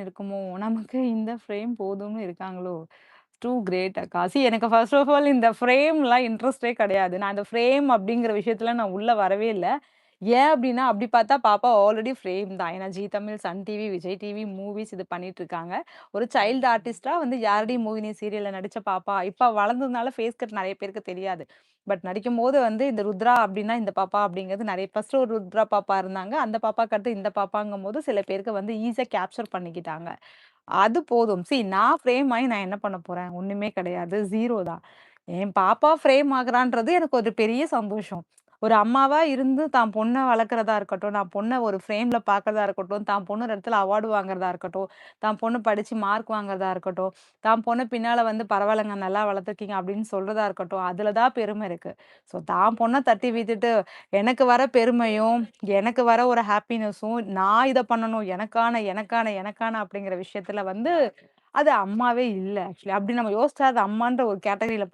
இருக்குமோ! நமக்கு இந்த ஃப்ரேம் போதும்னு இருக்காங்களோ! டூ கிரேட் அக்கா. எனக்கு ஃபர்ஸ்ட் ஆஃப் ஆல் இந்த ஃப்ரேம்லாம் இன்ட்ரெஸ்ட்டே கிடையாது. நான் அந்த ஃப்ரேம் அப்படிங்கிற விஷயத்துல நான் உள்ள வரவே இல்ல. ஏன் அப்டின்னா, அப்படி பார்த்தா பாப்பா ஆல்ரெடி ஃப்ரேம் தான். ஏன்னா Zee Tamil, Sun TV, Vijay TV, movies இது பண்ணிட்டுருக்காங்க. ஒரு சைல்டு ஆர்டிஸ்ட்டா வந்து "யாரடி மோகினி" சீரியல்ல நடிச்ச பாப்பா. இப்ப வளர்ந்ததுனால ஃபேஸ் கட் நெறைய பேருக்கு தெரியாது. பட் நடிக்கும்போது வந்து இந்த ருத்ரா அப்டின்னா இந்த பாப்பா அப்படிங்கிறது நெறைய ஃபர்ஸ்ட்டு ஒரு ருத்ரா பாப்பா இருந்தாங்க. அந்த பாப்பாக்கு அடுத்து இந்த பாப்பாங்கும்போது சில பேருக்கு வந்து ஈஸியா கேப்சர் பண்ணிக்கிட்டாங்க. அது போதும். நான் ஃப்ரேம் ஆயி நான் என்ன பண்ண போறேன்? ஒண்ணுமே கிடையாது. 0 தான். என் பாப்பா ஃப்ரேம் ஆகுறான்றது எனக்கு ஒரு பெரிய சந்தோஷம். ஒரு அம்மாவா இருந்து தான் பொண்ண வளர்க்கிறதா இருக்கட்டும், நான் பொண்ண ஒரு ஃப்ரேம்ல பார்க்கிறதா இருக்கட்டும், தான் பொண்ணு ஒரு இடத்துல அவார்டு வாங்குறதா இருக்கட்டும், தான் பொண்ணு படிச்சு மார்க் வாங்குறதா இருக்கட்டும், தான் பொண்ண பின்னால வந்து "பரவால்லங்க, நல்லா வளர்த்துருக்கீங்க" அப்படின்னு சொல்றதா இருக்கட்டும், அதுல தான் பெருமை இருக்கு. தான் பொண்ண தட்டி விட்டுட்டு, எனக்கு வர பெருமையும், எனக்கு வர ஒரு ஹாப்பினஸும், நான் இத பண்ணணும், எனக்கான எனக்கான எனக்கான அப்படிங்கிற விஷயத்துல வந்து, அது அம்மாவே இல்ல ஆக்சுவலி. அப்படி நம்ம யோசிச்சா அது அம்மான்ற ஒரு கேட்டகரில